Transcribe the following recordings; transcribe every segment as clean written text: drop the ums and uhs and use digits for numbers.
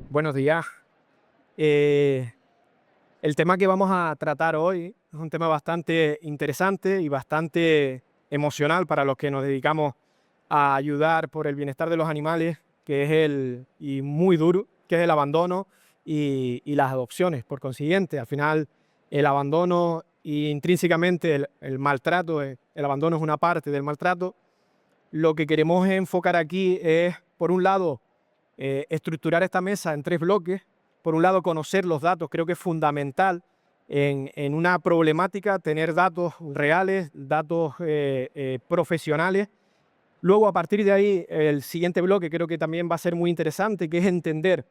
Buenos días. Eh, el tema que vamos a tratar hoy es un tema bastante interesante y bastante emocional para los que nos dedicamos a ayudar por el bienestar de los animales, que es y muy duro, que es el abandono y las adopciones. Por consiguiente, al final, el abandono y intrínsecamente el maltrato, el abandono es una parte del maltrato. Lo que queremos enfocar aquí es, por un lado, estructurar esta mesa en tres bloques. Por un lado, conocer los datos, creo que es fundamental en una problemática tener datos reales, datos profesionales. Luego, a partir de ahí, el siguiente bloque creo que también va a ser muy interesante, que es entender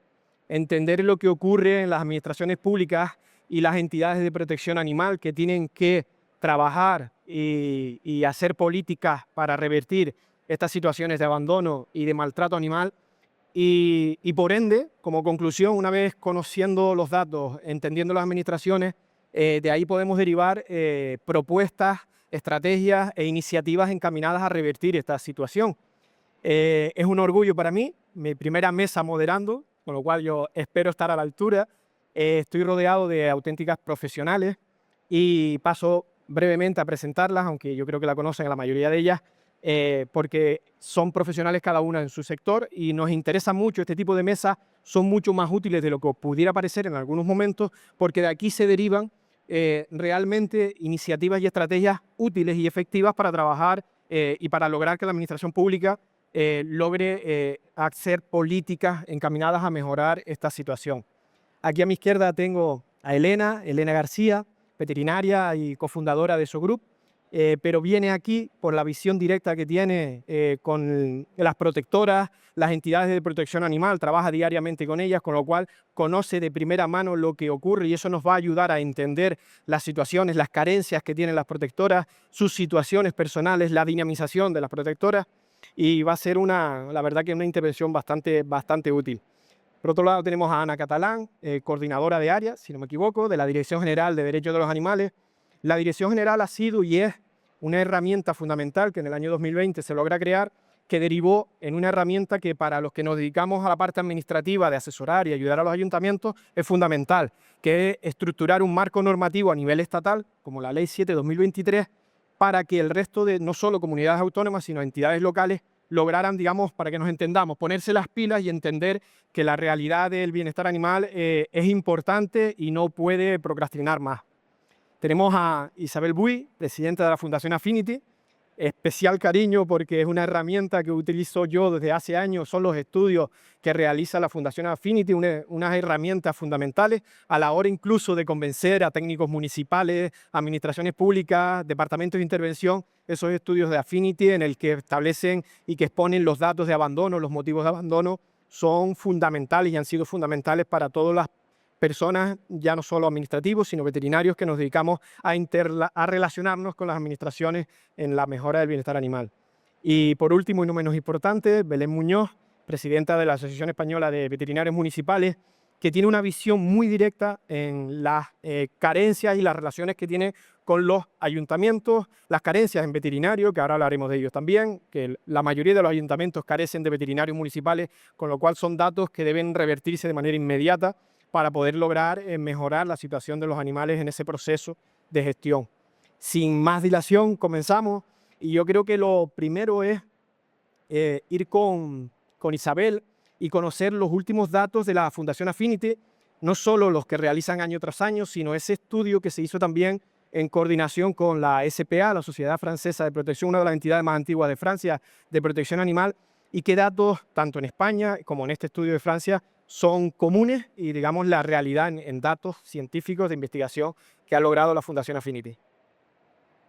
lo que ocurre en las administraciones públicas y las entidades de protección animal que tienen que trabajar y hacer políticas para revertir estas situaciones de abandono y de maltrato animal. Y por ende, como conclusión, una vez conociendo los datos, entendiendo las administraciones, de ahí podemos derivar propuestas, estrategias e iniciativas encaminadas a revertir esta situación. Es un orgullo para mí, mi primera mesa moderando, con lo cual yo espero estar a la altura. Estoy rodeado de auténticas profesionales y paso brevemente a presentarlas, aunque yo creo que la conocen a la mayoría de ellas, porque son profesionales cada una en su sector y nos interesa mucho este tipo de mesas, son mucho más útiles de lo que pudiera parecer en algunos momentos, porque de aquí se derivan realmente iniciativas y estrategias útiles y efectivas para trabajar y para lograr que la administración pública logre hacer políticas encaminadas a mejorar esta situación. Aquí a mi izquierda tengo a Elena García, veterinaria y cofundadora de Sogroup, pero viene aquí por la visión directa que tiene con las protectoras, las entidades de protección animal, trabaja diariamente con ellas, con lo cual conoce de primera mano lo que ocurre y eso nos va a ayudar a entender las situaciones, las carencias que tienen las protectoras, sus situaciones personales, la dinamización de las protectoras y va a ser la verdad que una intervención bastante útil. Por otro lado tenemos a Ana Catalán, coordinadora de área, si no me equivoco, de la Dirección General de Derechos de los Animales. La Dirección General ha sido y es una herramienta fundamental que en el año 2020 se logra crear, que derivó en una herramienta que para los que nos dedicamos a la parte administrativa de asesorar y ayudar a los ayuntamientos es fundamental, que es estructurar un marco normativo a nivel estatal, como la Ley 7/2023, para que el resto de no solo comunidades autónomas, sino entidades locales lograran, digamos, para que nos entendamos, ponerse las pilas y entender que la realidad del bienestar animal es importante y no puede procrastinar más. Tenemos a Isabel Buy, presidenta de la Fundación Affinity, especial cariño porque es una herramienta que utilizo yo desde hace años, son los estudios que realiza la Fundación Affinity, unas herramientas fundamentales a la hora incluso de convencer a técnicos municipales, administraciones públicas, departamentos de intervención, esos estudios de Affinity en el que establecen y que exponen los datos de abandono, los motivos de abandono, son fundamentales y han sido fundamentales para todas las personas, ya no solo administrativos, sino veterinarios que nos dedicamos a relacionarnos con las administraciones en la mejora del bienestar animal. Y por último, y no menos importante, Belén Muñoz, presidenta de la Asociación Española de Veterinarios Municipales, que tiene una visión muy directa en las carencias y las relaciones que tiene con los ayuntamientos, las carencias en veterinario, que ahora hablaremos de ellos también, que la mayoría de los ayuntamientos carecen de veterinarios municipales, con lo cual son datos que deben revertirse de manera inmediata para poder lograr mejorar la situación de los animales en ese proceso de gestión. Sin más dilación, comenzamos. Y yo creo que lo primero es ir con Isabel y conocer los últimos datos de la Fundación Affinity, no solo los que realizan año tras año, sino ese estudio que se hizo también en coordinación con la SPA, la Sociedad Francesa de Protección, una de las entidades más antiguas de Francia de protección animal, y qué datos, tanto en España como en este estudio de Francia, son comunes y, digamos, la realidad en datos científicos de investigación que ha logrado la Fundación Affinity.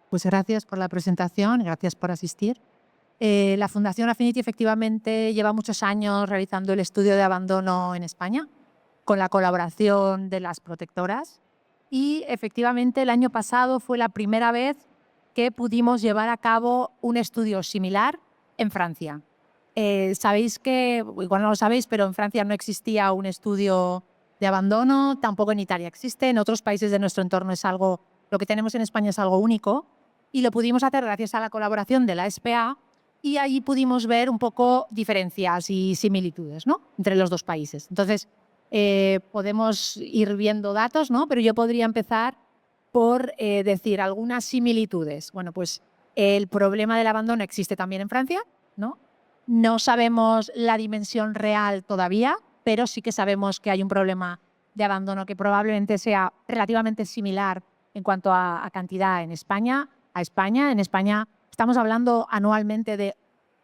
Pues gracias por la presentación, gracias por asistir. La Fundación Affinity efectivamente lleva muchos años realizando el estudio de abandono en España, con la colaboración de las protectoras, y efectivamente el año pasado fue la primera vez que pudimos llevar a cabo un estudio similar en Francia. Sabéis que, igual no lo sabéis, pero en Francia no existía un estudio de abandono, tampoco en Italia existe, en otros países de nuestro entorno es algo, lo que tenemos en España es algo único, y lo pudimos hacer gracias a la colaboración de la SPA, y ahí pudimos ver un poco diferencias y similitudes, ¿no?, entre los dos países. Entonces, Podemos ir viendo datos, ¿no? Pero yo podría empezar por decir algunas similitudes. Bueno, pues el problema del abandono existe también en Francia, ¿no? No sabemos la dimensión real todavía, pero sí que sabemos que hay un problema de abandono que probablemente sea relativamente similar en cuanto a cantidad en España. En España estamos hablando anualmente de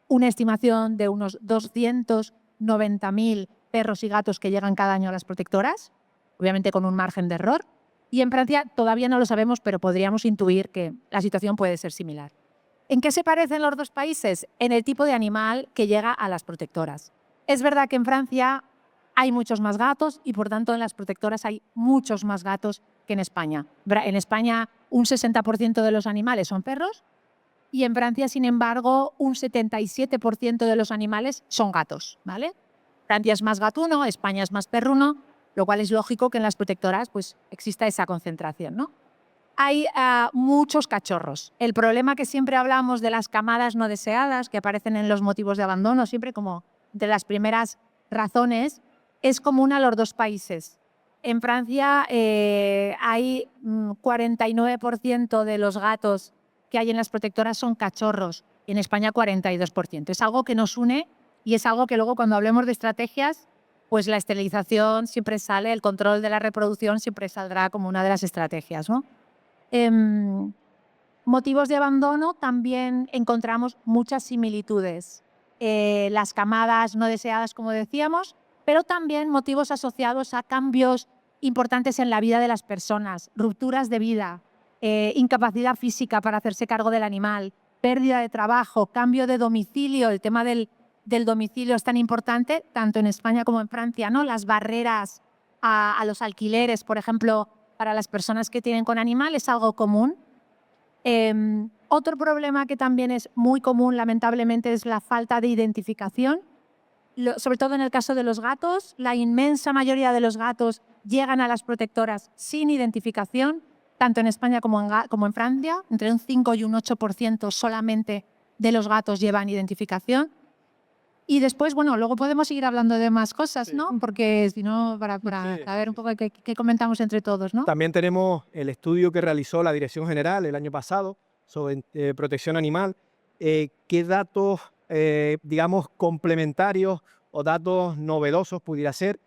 una estimación de unos 290.000 perros y gatos que llegan cada año a las protectoras, obviamente con un margen de error. Y en Francia todavía no lo sabemos, pero podríamos intuir que la situación puede ser similar. ¿En qué se parecen los dos países? En el tipo de animal que llega a las protectoras. Es verdad que en Francia hay muchos más gatos y, por tanto, en las protectoras hay muchos más gatos que en España. En España, un 60% de los animales son perros y en Francia, sin embargo, un 77% de los animales son gatos, ¿vale? Francia es más gatuno, España es más perruno, lo cual es lógico que en las protectoras pues, exista esa concentración, ¿no? Hay muchos cachorros. El problema que siempre hablamos de las camadas no deseadas, que aparecen en los motivos de abandono, siempre como de las primeras razones, es común a los dos países. En Francia hay 49% de los gatos que hay en las protectoras son cachorros, y en España 42%. Es algo que nos une y es algo que luego cuando hablemos de estrategias, pues la esterilización siempre sale, el control de la reproducción siempre saldrá como una de las estrategias, ¿no? Motivos de abandono también encontramos muchas similitudes. Las camadas no deseadas, como decíamos, pero también motivos asociados a cambios importantes en la vida de las personas, rupturas de vida, incapacidad física para hacerse cargo del animal, pérdida de trabajo, cambio de domicilio. El tema del domicilio es tan importante, tanto en España como en Francia, ¿no? Las barreras a los alquileres, por ejemplo, para las personas que tienen con animal es algo común. Otro problema que también es muy común, lamentablemente, es la falta de identificación. Sobre todo en el caso de los gatos, la inmensa mayoría de los gatos llegan a las protectoras sin identificación, tanto en España como en Francia. Entre un 5 y un 8% solamente de los gatos llevan identificación. Y después, bueno, luego podemos seguir hablando de más cosas, ¿no? Porque si no, para saber un poco qué comentamos entre todos, ¿no? También tenemos el estudio que realizó la Dirección General el año pasado sobre protección animal. ¿Qué datos, digamos, complementarios o datos novedosos pudiera ser,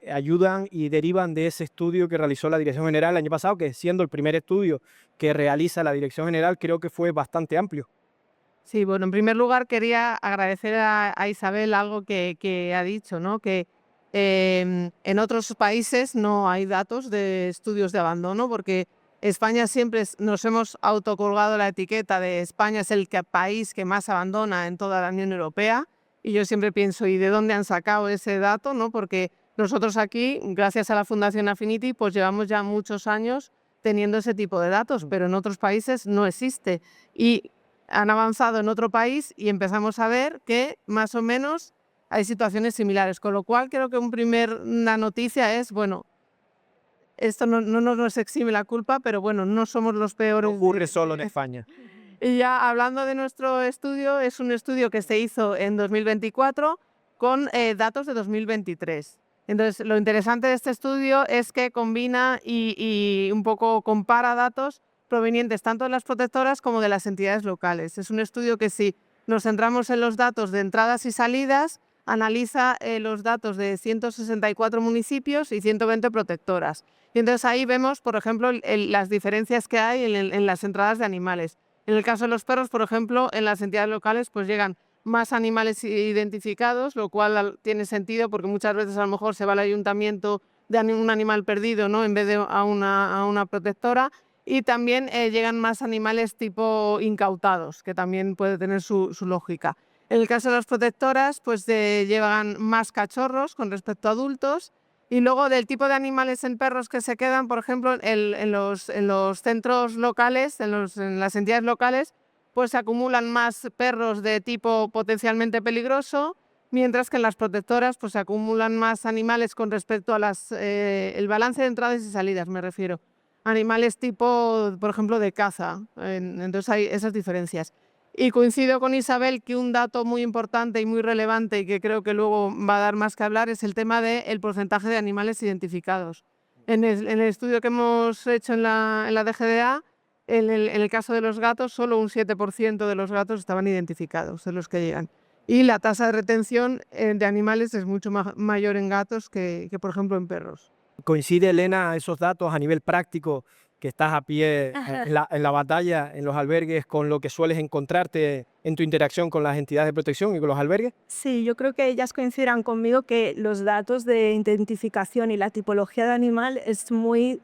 ayudan y derivan de ese estudio que realizó la Dirección General el año pasado, que siendo el primer estudio que realiza la Dirección General, creo que fue bastante amplio? Sí, bueno, en primer lugar quería agradecer a Isabel algo que ha dicho, ¿no? Que en otros países no hay datos de estudios de abandono porque España siempre nos hemos autocolgado la etiqueta de España es el país que más abandona en toda la Unión Europea y yo siempre pienso, ¿y de dónde han sacado ese dato? ¿No? Porque nosotros aquí, gracias a la Fundación Affinity, pues llevamos ya muchos años teniendo ese tipo de datos, pero en otros países no existe. Y han avanzado en otro país y empezamos a ver que más o menos hay situaciones similares, con lo cual creo que una noticia es, bueno, esto no nos exime la culpa, pero bueno, no somos los peores. No ocurre solo en España. Y ya hablando de nuestro estudio, es un estudio que se hizo en 2024 con datos de 2023. Entonces, lo interesante de este estudio es que combina y un poco compara datos provenientes tanto de las protectoras como de las entidades locales. Es un estudio que si nos centramos en los datos de entradas y salidas, analiza los datos de 164 municipios y 120 protectoras. Y entonces ahí vemos, por ejemplo, las diferencias que hay en las entradas de animales. En el caso de los perros, por ejemplo, en las entidades locales pues llegan más animales identificados, lo cual tiene sentido porque muchas veces a lo mejor se va al ayuntamiento de un animal perdido, ¿no? En vez de a una protectora. Y también llegan más animales tipo incautados, que también puede tener su lógica. En el caso de las protectoras, pues llevan más cachorros con respecto a adultos. Y luego del tipo de animales en perros que se quedan, por ejemplo, en los centros locales, en las entidades locales, pues se acumulan más perros de tipo potencialmente peligroso, mientras que en las protectoras pues se acumulan más animales con respecto a el balance de entradas y salidas, me refiero. Animales tipo, por ejemplo, de caza. Entonces hay esas diferencias. Y coincido con Isabel que un dato muy importante y muy relevante y que creo que luego va a dar más que hablar es el tema del porcentaje de animales identificados. En el estudio que hemos hecho en la DGDA, en el caso de los gatos, solo un 7% de los gatos estaban identificados, de los que llegan. Y la tasa de retención de animales es mucho mayor en gatos que, por ejemplo, en perros. ¿Coincide, Elena, esos datos a nivel práctico, que estás a pie en la batalla, en los albergues, con lo que sueles encontrarte en tu interacción con las entidades de protección y con los albergues? Sí, yo creo que ellas coincidirán conmigo que los datos de identificación y la tipología de animal es muy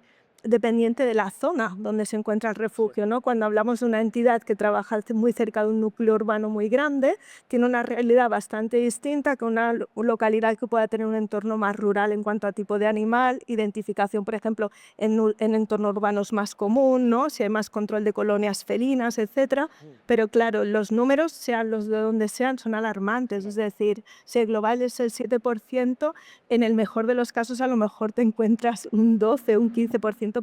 dependiente de la zona donde se encuentra el refugio, ¿no? Cuando hablamos de una entidad que trabaja muy cerca de un núcleo urbano muy grande, tiene una realidad bastante distinta que una localidad que pueda tener un entorno más rural en cuanto a tipo de animal, identificación, por ejemplo, en entornos urbanos más común, ¿no? Si hay más control de colonias felinas, etcétera. Pero claro, los números, sean los de donde sean, son alarmantes. Es decir, si el global es el 7%, en el mejor de los casos a lo mejor te encuentras un 12, un 15%,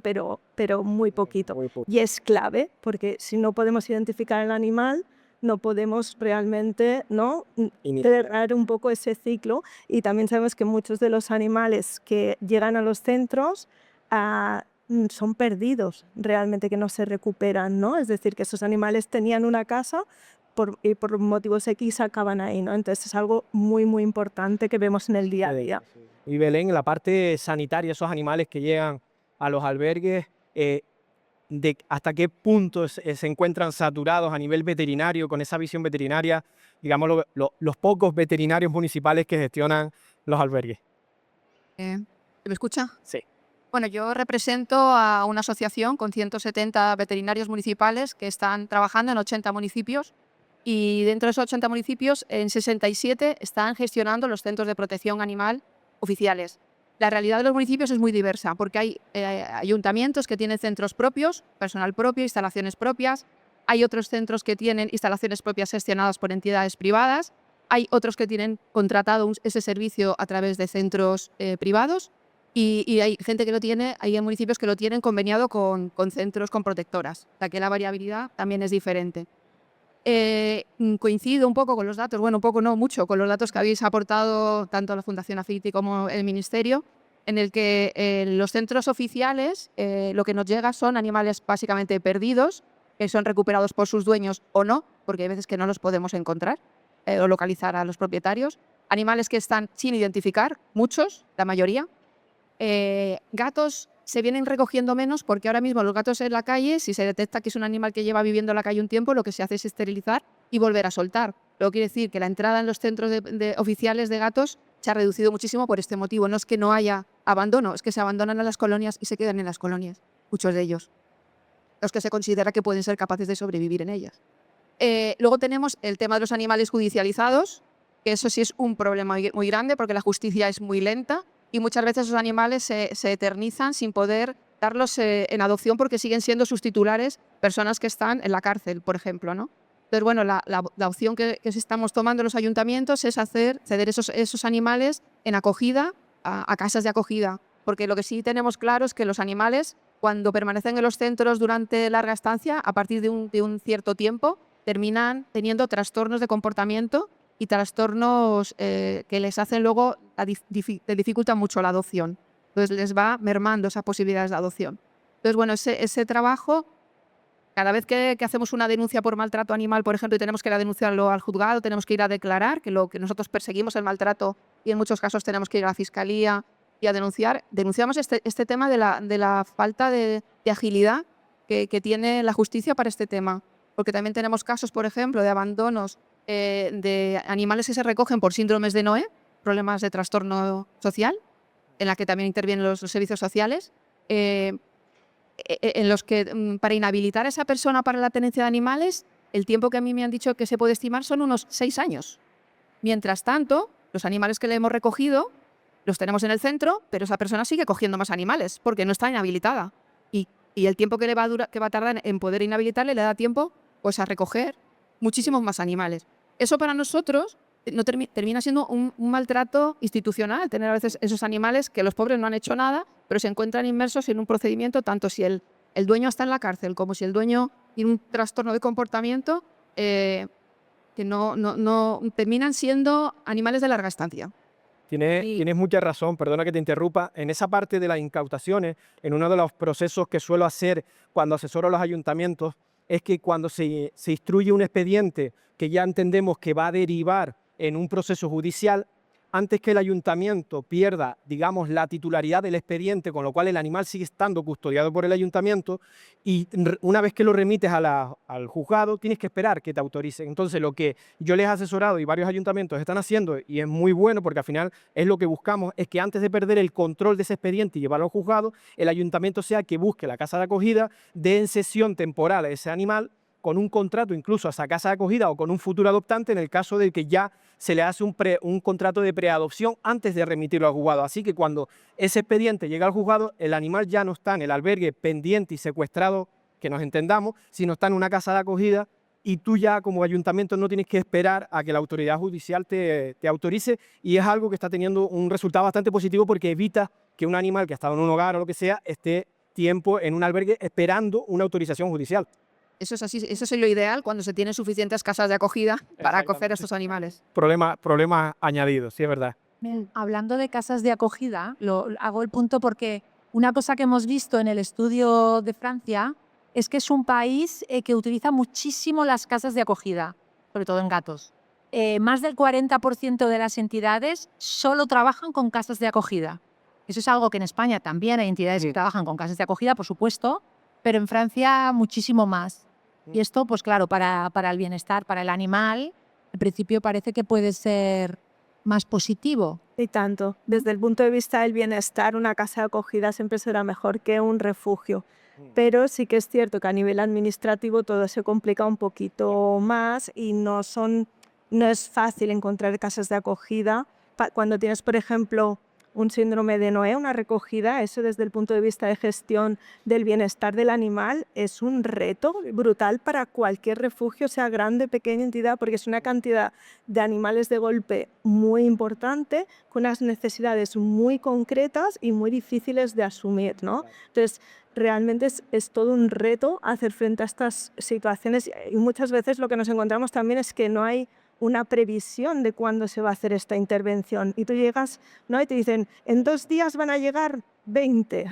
pero muy poquito. Muy poco. Y es clave, porque si no podemos identificar el animal, no podemos realmente, ¿no?, cerrar un poco ese ciclo. Y también sabemos que muchos de los animales que llegan a los centros son perdidos, realmente, que no se recuperan, ¿no? Es decir, que esos animales tenían una casa y por motivos X acaban ahí, ¿no? Entonces es algo muy, muy importante que vemos en el día a día. Y Belén, en la parte sanitaria, esos animales que llegan a los albergues, ¿hasta qué punto se encuentran saturados a nivel veterinario, con esa visión veterinaria, digamos, los pocos veterinarios municipales que gestionan los albergues? ¿Se me escucha? Sí. Bueno, yo represento a una asociación con 170 veterinarios municipales que están trabajando en 80 municipios y dentro de esos 80 municipios, en 67 están gestionando los centros de protección animal oficiales. La realidad de los municipios es muy diversa porque hay ayuntamientos que tienen centros propios, personal propio, instalaciones propias. Hay otros centros que tienen instalaciones propias gestionadas por entidades privadas. Hay otros que tienen contratado ese servicio a través de centros privados. Y hay gente que lo tiene, hay municipios que lo tienen conveniado con centros con protectoras. O sea que la variabilidad también es diferente. Coincido un poco con los datos, bueno, un poco no, mucho, con los datos que habéis aportado tanto la Fundación Affinity como el Ministerio, en el que los centros oficiales lo que nos llega son animales básicamente perdidos, que son recuperados por sus dueños o no, porque hay veces que no los podemos encontrar o localizar a los propietarios. Animales que están sin identificar, muchos, la mayoría. Gatos se vienen recogiendo menos porque ahora mismo los gatos en la calle, si se detecta que es un animal que lleva viviendo en la calle un tiempo, lo que se hace es esterilizar y volver a soltar. Lo que quiere decir que la entrada en los centros oficiales de gatos se ha reducido muchísimo por este motivo. No es que no haya abandono, es que se abandonan a las colonias y se quedan en las colonias, muchos de ellos, los que se considera que pueden ser capaces de sobrevivir en ellas. Luego tenemos el tema de los animales judicializados, que eso sí es un problema muy grande porque la justicia es muy lenta. Y muchas veces esos animales se eternizan sin poder darlos en adopción porque siguen siendo sus titulares personas que están en la cárcel, por ejemplo, ¿no? Entonces, bueno, la opción que estamos tomando los ayuntamientos es ceder esos animales en acogida a casas de acogida. Porque lo que sí tenemos claro es que los animales, cuando permanecen en los centros durante larga estancia, a partir de un cierto tiempo, terminan teniendo trastornos de comportamiento y trastornos que les hacen luego, les dificultan mucho la adopción. Entonces les va mermando esas posibilidades de adopción. Entonces, bueno, ese trabajo, cada vez que hacemos una denuncia por maltrato animal, por ejemplo, y tenemos que ir a denunciarlo al juzgado, tenemos que ir a declarar que lo que nosotros perseguimos el maltrato y en muchos casos tenemos que ir a la fiscalía y a denunciamos este tema de la falta de agilidad que tiene la justicia para este tema. Porque también tenemos casos, por ejemplo, de abandonos de animales que se recogen por síndromes de Noé, problemas de trastorno social, en la que también intervienen los servicios sociales, en los que para inhabilitar a esa persona para la tenencia de animales, el tiempo que a mí me han dicho que se puede estimar son unos 6 años. Mientras tanto, los animales que le hemos recogido los tenemos en el centro, pero esa persona sigue cogiendo más animales porque no está inhabilitada. Y el tiempo que va a tardar en poder inhabilitarle le da tiempo pues, a recoger muchísimos más animales. Eso para nosotros no termina siendo un maltrato institucional, tener a veces esos animales que los pobres no han hecho nada, pero se encuentran inmersos en un procedimiento, tanto si el dueño está en la cárcel como si el dueño tiene un trastorno de comportamiento, que no terminan siendo animales de larga estancia. Tienes mucha razón, perdona que te interrumpa. En esa parte de las incautaciones, en uno de los procesos que suelo hacer cuando asesoro a los ayuntamientos, es que cuando se instruye un expediente que ya entendemos que va a derivar en un proceso judicial, antes que el ayuntamiento pierda, digamos, la titularidad del expediente, con lo cual el animal sigue estando custodiado por el ayuntamiento, y una vez que lo remites al juzgado, tienes que esperar que te autoricen. Entonces, lo que yo les he asesorado y varios ayuntamientos están haciendo, y es muy bueno porque al final es lo que buscamos, es que antes de perder el control de ese expediente y llevarlo al juzgado, el ayuntamiento sea el que busque la casa de acogida, dé en cesión temporal a ese animal, con un contrato incluso a esa casa de acogida o con un futuro adoptante en el caso de que ya se le hace un contrato de preadopción antes de remitirlo al juzgado. Así que cuando ese expediente llega al juzgado, el animal ya no está en el albergue pendiente y secuestrado, que nos entendamos, sino está en una casa de acogida y tú ya como ayuntamiento no tienes que esperar a que la autoridad judicial te autorice, y es algo que está teniendo un resultado bastante positivo porque evita que un animal que ha estado en un hogar o lo que sea esté tiempo en un albergue esperando una autorización judicial. Eso es así, eso es lo ideal cuando se tienen suficientes casas de acogida para acoger a estos animales. Problemas añadidos, sí es verdad. Hablando de casas de acogida, hago el punto porque una cosa que hemos visto en el estudio de Francia es que es un país que utiliza muchísimo las casas de acogida, sobre todo en gatos. Más del 40% de las entidades solo trabajan con casas de acogida. Eso es algo que en España también hay entidades que trabajan con casas de acogida, por supuesto, pero en Francia muchísimo más. Y esto, pues claro, para el bienestar, para el animal, al principio parece que puede ser más positivo. Y tanto. Desde el punto de vista del bienestar, una casa de acogida siempre será mejor que un refugio. Pero sí que es cierto que a nivel administrativo todo se complica un poquito más y no es fácil encontrar casas de acogida. Cuando tienes, por ejemplo, un síndrome de Noé, una recogida, eso desde el punto de vista de gestión del bienestar del animal es un reto brutal para cualquier refugio, sea grande, pequeña entidad, porque es una cantidad de animales de golpe muy importante, con unas necesidades muy concretas y muy difíciles de asumir, ¿no? Entonces, realmente es todo un reto hacer frente a estas situaciones, y muchas veces lo que nos encontramos también es que no hay una previsión de cuándo se va a hacer esta intervención. Y tú llegas, ¿no? Y te dicen, en 2 días van a llegar 20.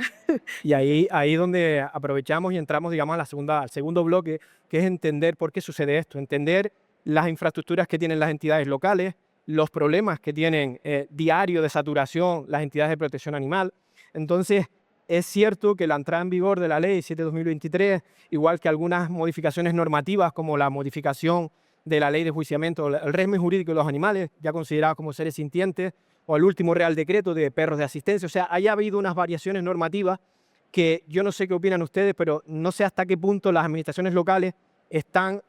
Y ahí donde aprovechamos y entramos, digamos, al segundo bloque, que es entender por qué sucede esto, entender las infraestructuras que tienen las entidades locales, los problemas que tienen diario de saturación las entidades de protección animal. Entonces, es cierto que la entrada en vigor de la Ley 7/2023, igual que algunas modificaciones normativas como la modificación de la Ley de Enjuiciamiento, el régimen jurídico de los animales, ya considerados como seres sintientes, o el último Real Decreto de perros de asistencia. O sea, haya habido unas variaciones normativas que yo no sé qué opinan ustedes, pero no sé hasta qué punto las administraciones locales están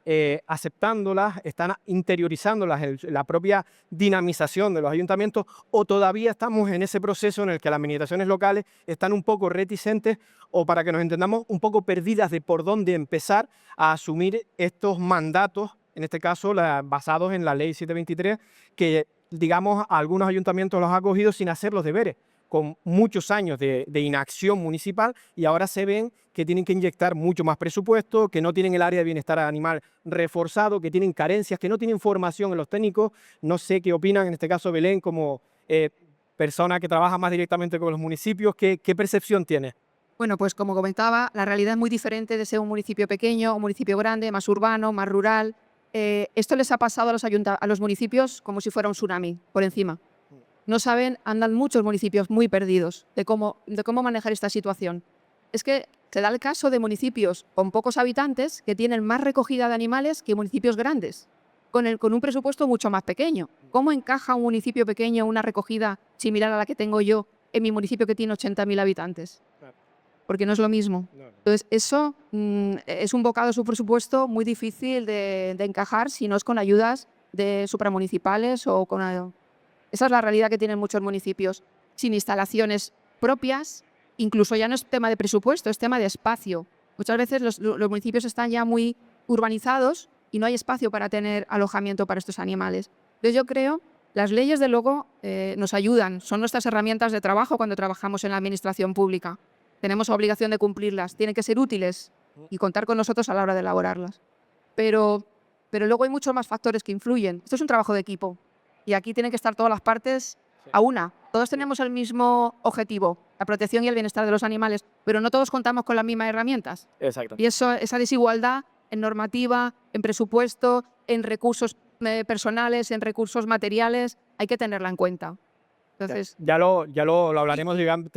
aceptándolas, están interiorizándolas, la propia dinamización de los ayuntamientos, o todavía estamos en ese proceso en el que las administraciones locales están un poco reticentes, o para que nos entendamos, un poco perdidas de por dónde empezar a asumir estos mandatos, en este caso basados en la Ley 7/23, que digamos algunos ayuntamientos los ha cogido sin hacer los deberes, con muchos años de inacción municipal, y ahora se ven que tienen que inyectar mucho más presupuesto, que no tienen el área de bienestar animal reforzado, que tienen carencias, que no tienen formación en los técnicos. No sé qué opinan, en este caso Belén, como persona que trabaja más directamente con los municipios, ¿qué percepción tiene? Bueno, pues como comentaba, la realidad es muy diferente de ser un municipio pequeño, un municipio grande, más urbano, más rural. Esto les ha pasado a los municipios como si fuera un tsunami por encima. No saben, andan muchos municipios muy perdidos de cómo manejar esta situación. Es que se da el caso de municipios con pocos habitantes que tienen más recogida de animales que municipios grandes, con un presupuesto mucho más pequeño. ¿Cómo encaja un municipio pequeño una recogida similar a la que tengo yo en mi municipio que tiene 80.000 habitantes? Porque no es lo mismo. Entonces, eso es un bocado de su presupuesto muy difícil de encajar si no es con ayudas de supramunicipales o con... Esa es la realidad que tienen muchos municipios, sin instalaciones propias. Incluso ya no es tema de presupuesto, es tema de espacio. Muchas veces los municipios están ya muy urbanizados y no hay espacio para tener alojamiento para estos animales. Entonces yo creo, las leyes de luego nos ayudan, son nuestras herramientas de trabajo cuando trabajamos en la administración pública. Tenemos obligación de cumplirlas, tienen que ser útiles y contar con nosotros a la hora de elaborarlas. Pero pero luego hay muchos más factores que influyen. Esto es un trabajo de equipo y aquí tienen que estar todas las partes a una. Todos tenemos el mismo objetivo, la protección y el bienestar de los animales, pero no todos contamos con las mismas herramientas. Exacto. Y esa desigualdad en normativa, en presupuesto, en recursos personales, en recursos materiales, hay que tenerla en cuenta. Entonces, Ya lo hablaremos digamos,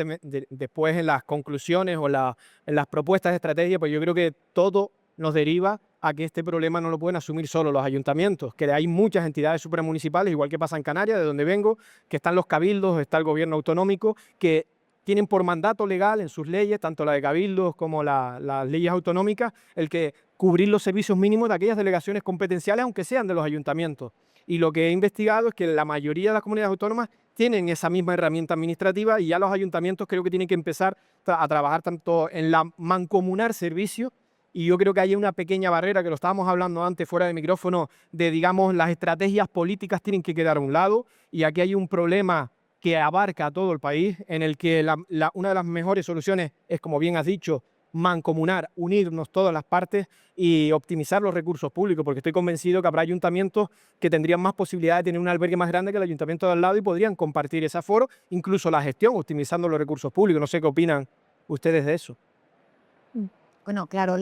después en las conclusiones o en las propuestas de estrategia, pues yo creo que todo nos deriva a que este problema no lo pueden asumir solo los ayuntamientos, que hay muchas entidades supramunicipales, igual que pasa en Canarias, de donde vengo, que están los cabildos, está el gobierno autonómico, que tienen por mandato legal en sus leyes, tanto la de cabildos como las leyes autonómicas, el que cubrir los servicios mínimos de aquellas delegaciones competenciales, aunque sean de los ayuntamientos. Y lo que he investigado es que la mayoría de las comunidades autónomas tienen esa misma herramienta administrativa y ya los ayuntamientos creo que tienen que empezar a trabajar tanto en la mancomunar servicios. Y yo creo que hay una pequeña barrera, que lo estábamos hablando antes fuera de micrófono, de, digamos, las estrategias políticas tienen que quedar a un lado, y aquí hay un problema que abarca a todo el país, en el que una de las mejores soluciones es, como bien has dicho, mancomunar, unirnos todas las partes y optimizar los recursos públicos, porque estoy convencido que habrá ayuntamientos que tendrían más posibilidad de tener un albergue más grande que el ayuntamiento de al lado y podrían compartir ese aforo, incluso la gestión, optimizando los recursos públicos. No sé qué opinan ustedes de eso. Bueno, claro,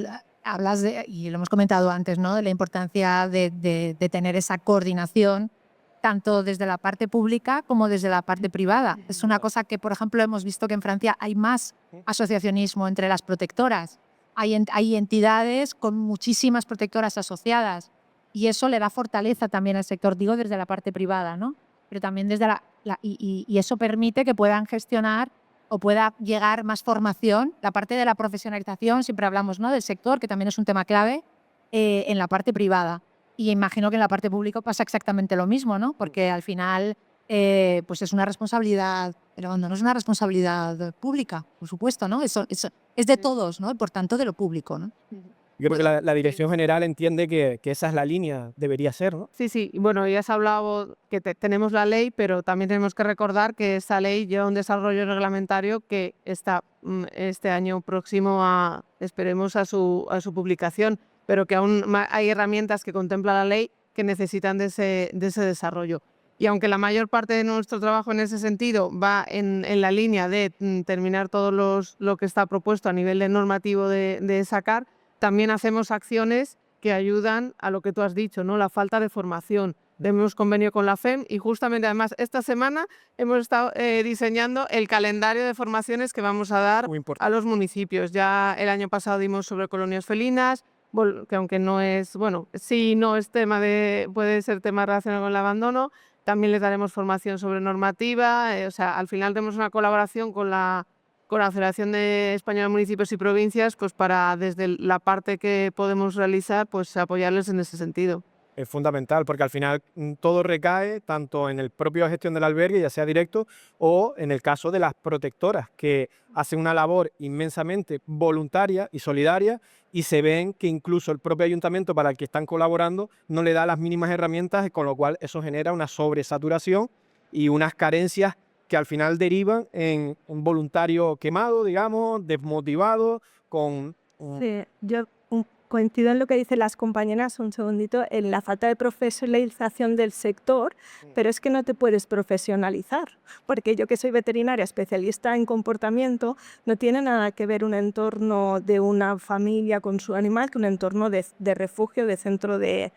hablas de, y lo hemos comentado antes, ¿no?, de la importancia de tener esa coordinación tanto desde la parte pública como desde la parte privada. Es una cosa que, por ejemplo, hemos visto que en Francia hay más asociacionismo entre las protectoras. Hay entidades con muchísimas protectoras asociadas y eso le da fortaleza también al sector, digo, desde la parte privada, ¿no? Pero también desde y eso permite que puedan gestionar o pueda llegar más formación. La parte de la profesionalización, siempre hablamos, ¿no?, del sector, que también es un tema clave, en la parte privada. Y imagino que en la parte pública pasa exactamente lo mismo, ¿no? Porque al final pues es una responsabilidad, pero no es una responsabilidad pública, por supuesto, ¿no? Eso es de todos, ¿no? Y por tanto de lo público, ¿no? Yo creo que la Dirección General entiende que esa es la línea, debería ser, ¿no? Sí, sí. Y bueno, ya has hablado que tenemos la ley, pero también tenemos que recordar que esa ley lleva un desarrollo reglamentario que está este año próximo esperemos a su publicación, pero que aún hay herramientas que contempla la ley que necesitan de ese desarrollo. Y aunque la mayor parte de nuestro trabajo en ese sentido va en la línea de terminar todo lo que está propuesto a nivel de normativo de sacar, también hacemos acciones que ayudan a lo que tú has dicho, ¿no? La falta de formación. Tenemos convenio con la FEM y justamente además esta semana hemos estado diseñando el calendario de formaciones que vamos a dar a los municipios. Ya el año pasado dimos sobre colonias felinas, que aunque no es, bueno, sí, no es puede ser tema relacionado con el abandono. También les daremos formación sobre normativa. O sea, al final tenemos una colaboración con la Federación Española de Municipios y Provincias, pues para desde la parte que podemos realizar, pues apoyarles en ese sentido. Es fundamental, porque al final todo recae tanto en el propio gestión del albergue, ya sea directo, o en el caso de las protectoras, que hacen una labor inmensamente voluntaria y solidaria, y se ven que incluso el propio ayuntamiento para el que están colaborando no le da las mínimas herramientas, con lo cual eso genera una sobresaturación y unas carencias que al final derivan en un voluntario quemado, digamos, desmotivado, con... Sí, yo coincido en lo que dicen las compañeras, un segundito, en la falta de profesionalización del sector, pero es que no te puedes profesionalizar, porque yo que soy veterinaria especialista en comportamiento, no tiene nada que ver un entorno de una familia con su animal que un entorno de refugio, de centro de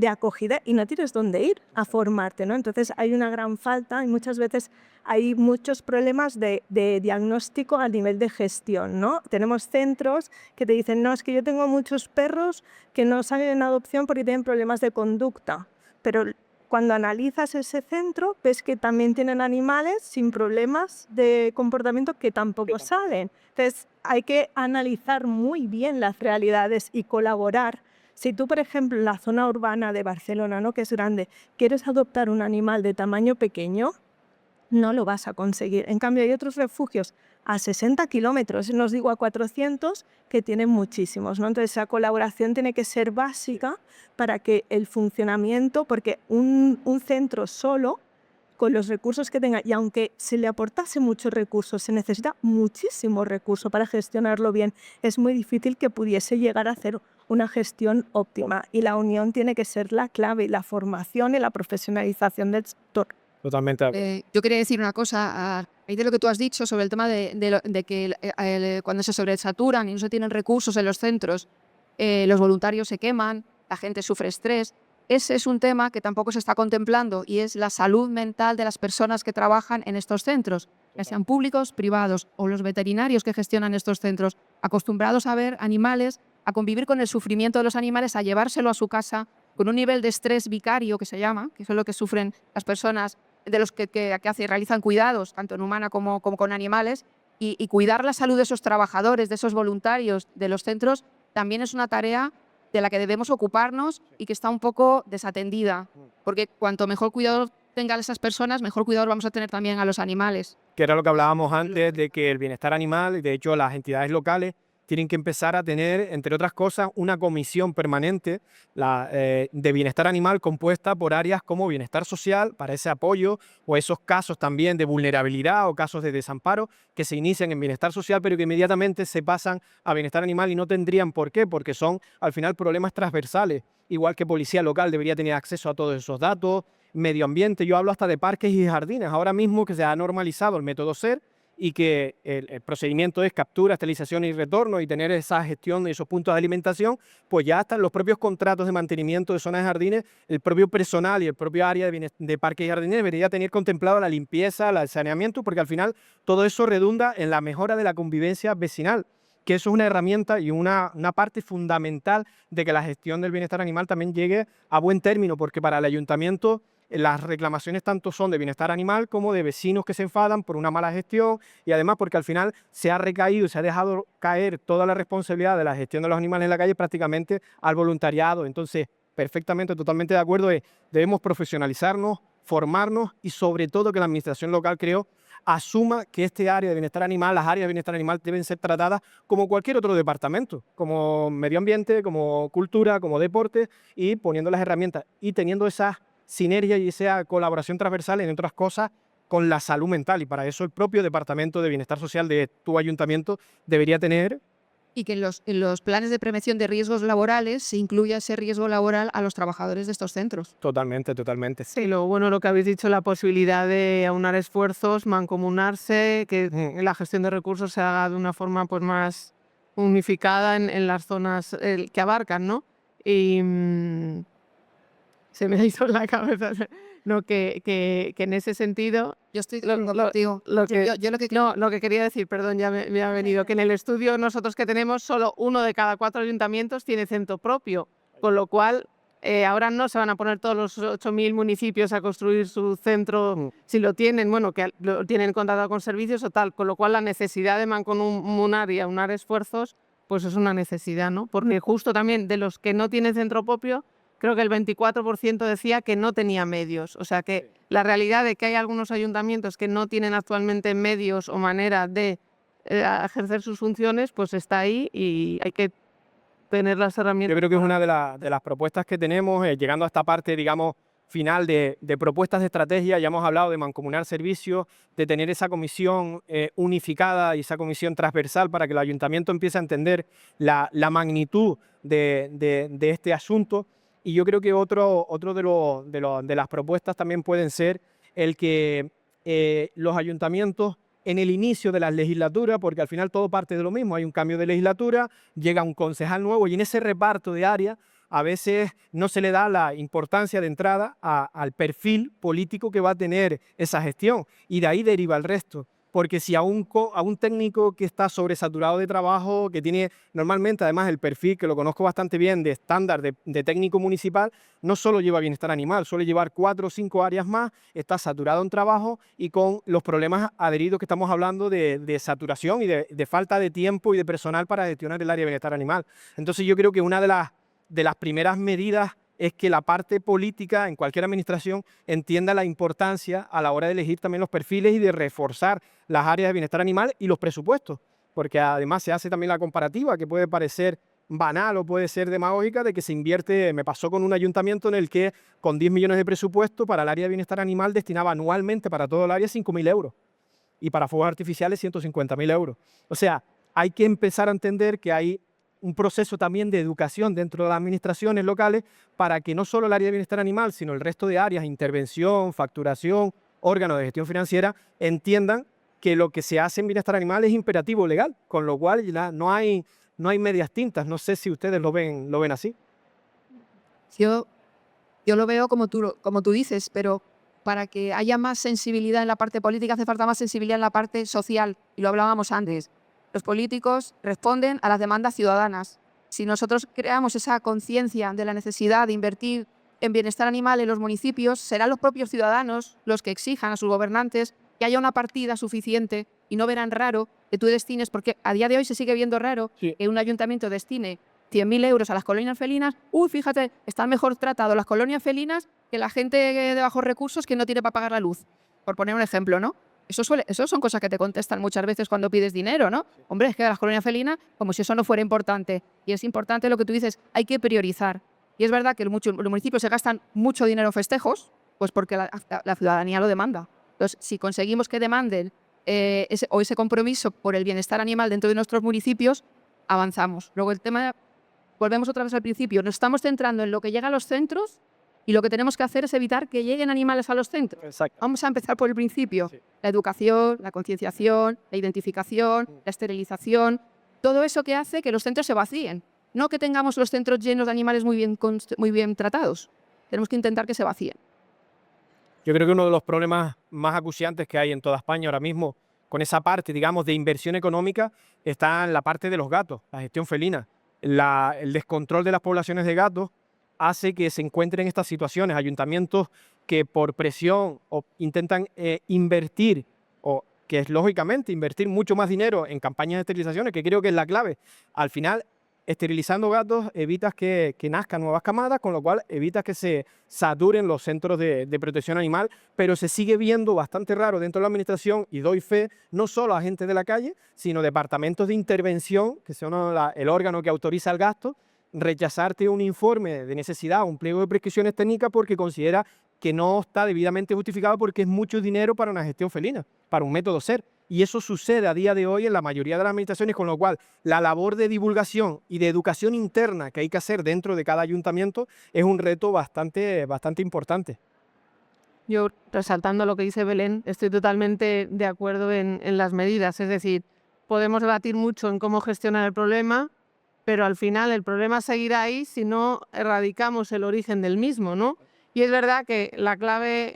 acogida, y no tienes dónde ir a formarte, ¿no? Entonces hay una gran falta y muchas veces hay muchos problemas de diagnóstico a nivel de gestión, ¿no? Tenemos centros que te dicen, no, es que yo tengo muchos perros que no salen en adopción porque tienen problemas de conducta, pero cuando analizas ese centro ves que también tienen animales sin problemas de comportamiento que tampoco salen. Entonces hay que analizar muy bien las realidades y colaborar. Si tú, por ejemplo, en la zona urbana de Barcelona, ¿no?, que es grande, quieres adoptar un animal de tamaño pequeño, no lo vas a conseguir. En cambio, hay otros refugios a 60 kilómetros, no os digo a 400, que tienen muchísimos, ¿no? Entonces, esa colaboración tiene que ser básica para que el funcionamiento, porque un centro solo con los recursos que tenga, y aunque se le aportase muchos recursos, se necesita muchísimo recurso para gestionarlo bien, es muy difícil que pudiese llegar a hacer una gestión óptima, y la unión tiene que ser la clave, la formación y la profesionalización del sector. Totalmente de acuerdo. Yo quería decir una cosa a raíz de lo que tú has dicho sobre el tema de que cuando se sobresaturan y no se tienen recursos en los centros, los voluntarios se queman, la gente sufre estrés. Ese es un tema que tampoco se está contemplando, y es la salud mental de las personas que trabajan en estos centros, ya sean públicos, privados, o los veterinarios que gestionan estos centros, acostumbrados a ver animales, a convivir con el sufrimiento de los animales, a llevárselo a su casa con un nivel de estrés vicario, que se llama, que eso es lo que sufren las personas de los que realizan cuidados, tanto en humana como con animales, y cuidar la salud de esos trabajadores, de esos voluntarios de los centros, también es una tarea de la que debemos ocuparnos y que está un poco desatendida, porque cuanto mejor cuidado tengan esas personas, mejor cuidado vamos a tener también a los animales. Que era lo que hablábamos antes, de que el bienestar animal, y de hecho las entidades locales, tienen que empezar a tener, entre otras cosas, una comisión permanente de bienestar animal compuesta por áreas como bienestar social, para ese apoyo, o esos casos también de vulnerabilidad o casos de desamparo que se inician en bienestar social, pero que inmediatamente se pasan a bienestar animal, y no tendrían por qué, porque son al final problemas transversales. Igual que policía local debería tener acceso a todos esos datos, medio ambiente, yo hablo hasta de parques y jardines, ahora mismo que se ha normalizado el método SER, y que el procedimiento es captura, esterilización y retorno, y tener esa gestión de esos puntos de alimentación, pues ya están los propios contratos de mantenimiento de zonas de jardines, el propio personal y el propio área de parques y jardines debería tener contemplado la limpieza, el saneamiento, porque al final todo eso redunda en la mejora de la convivencia vecinal, que eso es una herramienta y una parte fundamental de que la gestión del bienestar animal también llegue a buen término, porque para el ayuntamiento las reclamaciones tanto son de bienestar animal como de vecinos que se enfadan por una mala gestión, y además porque al final se ha recaído, se ha dejado caer toda la responsabilidad de la gestión de los animales en la calle prácticamente al voluntariado. Entonces, perfectamente, totalmente de acuerdo, debemos profesionalizarnos, formarnos, y sobre todo que la administración local, creo, asuma que este área de bienestar animal, las áreas de bienestar animal deben ser tratadas como cualquier otro departamento, como medio ambiente, como cultura, como deporte, y poniendo las herramientas y teniendo esa sinergia y esa colaboración transversal, en otras cosas, con la salud mental. Y para eso el propio Departamento de Bienestar Social de tu ayuntamiento debería tener. Y que en los planes de prevención de riesgos laborales se incluya ese riesgo laboral a los trabajadores de estos centros. Totalmente, totalmente. Sí, lo bueno, lo que habéis dicho, la posibilidad de aunar esfuerzos, mancomunarse, que la gestión de recursos se haga de una forma pues más unificada en las zonas que abarcan, ¿no? Y se me ha ido en la cabeza. No, que en ese sentido, Yo estoy Lo- lo- contigo. lo que, Yo lo que no, lo que quería decir, perdón, ya me ha venido, que en el estudio nosotros que tenemos, solo 1 de cada 4 ayuntamientos tiene centro propio, con lo cual ahora no se van a poner todos los 8.000 municipios a construir su centro, si lo tienen, bueno, que lo tienen contratado con servicios o tal, con lo cual la necesidad de mancomunar y aunar esfuerzos, pues es una necesidad, ¿no? Porque justo también de los que no tienen centro propio, creo que el 24% decía que no tenía medios. O sea que la realidad de que hay algunos ayuntamientos que no tienen actualmente medios o manera de ejercer sus funciones, pues está ahí, y hay que tener las herramientas. Yo creo que es una de las propuestas que tenemos, llegando a esta parte, digamos, final de propuestas de estrategia. Ya hemos hablado de mancomunar servicios, de tener esa comisión unificada y esa comisión transversal para que el ayuntamiento empiece a entender la magnitud de este asunto. Y yo creo que otro de las propuestas también pueden ser el que los ayuntamientos en el inicio de las legislaturas, porque al final todo parte de lo mismo, hay un cambio de legislatura, llega un concejal nuevo, y en ese reparto de áreas a veces no se le da la importancia de entrada al perfil político que va a tener esa gestión, y de ahí deriva el resto. Porque si a un técnico que está sobresaturado de trabajo, que tiene normalmente además el perfil, que lo conozco bastante bien, de estándar de técnico municipal, no solo lleva bienestar animal, suele llevar 4 o 5 áreas más, está saturado en trabajo y con los problemas adheridos que estamos hablando de saturación y de falta de tiempo y de personal para gestionar el área de bienestar animal. Entonces yo creo que una de las primeras medidas es que la parte política en cualquier administración entienda la importancia a la hora de elegir también los perfiles y de reforzar las áreas de bienestar animal y los presupuestos, porque además se hace también la comparativa, que puede parecer banal o puede ser demagógica de que se invierte. Me pasó con un ayuntamiento en el que con 10 millones de presupuesto para el área de bienestar animal destinaba anualmente para todo el área 5.000 euros y para fuegos artificiales 150.000 euros. O sea, hay que empezar a entender que hay un proceso también de educación dentro de las administraciones locales para que no solo el área de bienestar animal, sino el resto de áreas, intervención, facturación, órganos de gestión financiera, entiendan que lo que se hace en bienestar animal es imperativo legal, con lo cual ya no hay medias tintas. No sé si ustedes lo ven así. Yo lo veo como tú dices, pero para que haya más sensibilidad en la parte política hace falta más sensibilidad en la parte social, y lo hablábamos antes. Los políticos responden a las demandas ciudadanas. Si nosotros creamos esa conciencia de la necesidad de invertir en bienestar animal en los municipios, serán los propios ciudadanos los que exijan a sus gobernantes que haya una partida suficiente y no verán raro que tú destines, porque a día de hoy se sigue viendo raro Sí. que un ayuntamiento destine 100.000 euros a las colonias felinas. Fíjate, están mejor tratados las colonias felinas que la gente de bajos recursos que no tiene para pagar la luz, por poner un ejemplo, ¿no? Eso son cosas que te contestan muchas veces cuando pides dinero, ¿no? Hombre, es que las colonias felinas, como si eso no fuera importante. Y es importante lo que tú dices, hay que priorizar. Y es verdad que los municipios se gastan mucho dinero en festejos, pues porque la ciudadanía lo demanda. Entonces, si conseguimos que demanden ese compromiso por el bienestar animal dentro de nuestros municipios, avanzamos. Luego el tema, volvemos otra vez al principio, nos estamos centrando en lo que llega a los centros y lo que tenemos que hacer es evitar que lleguen animales a los centros. Exacto. Vamos a empezar por el principio. Sí. La educación, la concienciación, la identificación, la esterilización, todo eso que hace que los centros se vacíen. No que tengamos los centros llenos de animales muy bien tratados. Tenemos que intentar que se vacíen. Yo creo que uno de los problemas más acuciantes que hay en toda España ahora mismo, con esa parte, digamos, de inversión económica, está en la parte de los gatos, la gestión felina. El descontrol de las poblaciones de gatos hace que se encuentren estas situaciones. Ayuntamientos que por presión intentan invertir, o que es lógicamente invertir mucho más dinero en campañas de esterilizaciones, que creo que es la clave. Al final, esterilizando gatos evitas que nazcan nuevas camadas, con lo cual evitas que se saturen los centros de protección animal, pero se sigue viendo bastante raro dentro de la administración, y doy fe, no solo a gente de la calle, sino departamentos de intervención, que son el órgano que autoriza el gasto, rechazarte un informe de necesidad, un pliego de prescripciones técnicas porque considera que no está debidamente justificado porque es mucho dinero para una gestión felina, para un método SER. Y eso sucede a día de hoy en la mayoría de las administraciones, con lo cual la labor de divulgación y de educación interna que hay que hacer dentro de cada ayuntamiento es un reto bastante importante. Yo, resaltando lo que dice Belén, estoy totalmente de acuerdo en las medidas. Es decir, podemos debatir mucho en cómo gestionar el problema, pero al final el problema seguirá ahí si no erradicamos el origen del mismo, ¿no? Y es verdad que la clave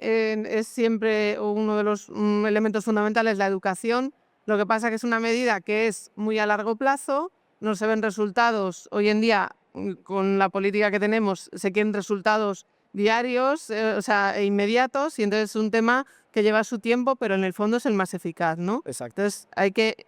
es siempre uno de los elementos fundamentales, la educación. Lo que pasa es que es una medida que es muy a largo plazo, no se ven resultados. Hoy en día, con la política que tenemos, se quieren resultados diarios, e inmediatos, y entonces es un tema que lleva su tiempo, pero en el fondo es el más eficaz, ¿no? Exacto. Entonces hay que,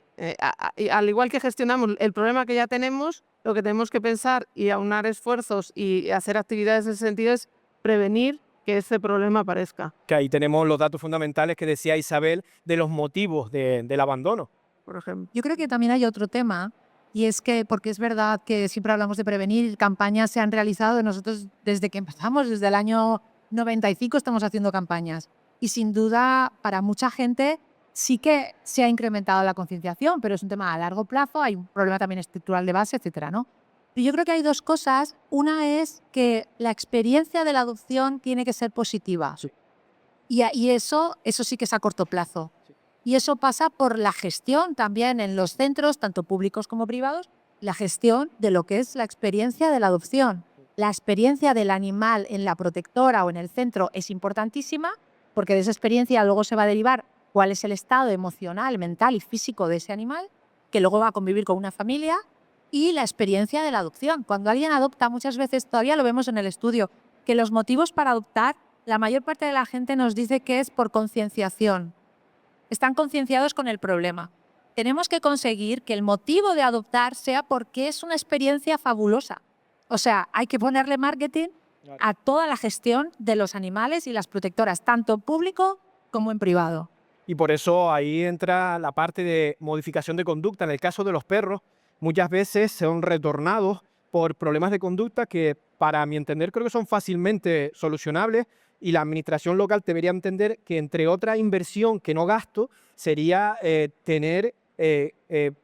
al igual que gestionamos el problema que ya tenemos, lo que tenemos que pensar y aunar esfuerzos y hacer actividades en ese sentido es prevenir que ese problema aparezca. Que ahí tenemos los datos fundamentales que decía Isabel de los motivos del abandono, por ejemplo. Yo creo que también hay otro tema, y es que, porque es verdad que siempre hablamos de prevenir, campañas se han realizado, nosotros desde que empezamos, desde el año 95 estamos haciendo campañas, y sin duda para mucha gente sí que se ha incrementado la concienciación, pero es un tema a largo plazo, hay un problema también estructural de base, etcétera, ¿no? Y yo creo que hay dos cosas. Una es que la experiencia de la adopción tiene que ser positiva. Sí. Y eso sí que es a corto plazo. Sí. Y eso pasa por la gestión también en los centros, tanto públicos como privados, la gestión de lo que es la experiencia de la adopción. La experiencia del animal en la protectora o en el centro es importantísima, porque de esa experiencia luego se va a derivar cuál es el estado emocional, mental y físico de ese animal, que luego va a convivir con una familia. Y la experiencia de la adopción. Cuando alguien adopta, muchas veces, todavía lo vemos en el estudio, que los motivos para adoptar, la mayor parte de la gente nos dice que es por concienciación. Están concienciados con el problema. Tenemos que conseguir que el motivo de adoptar sea porque es una experiencia fabulosa. O sea, hay que ponerle marketing a toda la gestión de los animales y las protectoras, tanto en público como en privado. Y por eso ahí entra la parte de modificación de conducta. En el caso de los perros, muchas veces son retornados por problemas de conducta que, para mi entender, creo que son fácilmente solucionables, y la administración local debería entender que, entre otra inversión que no gasto, sería tener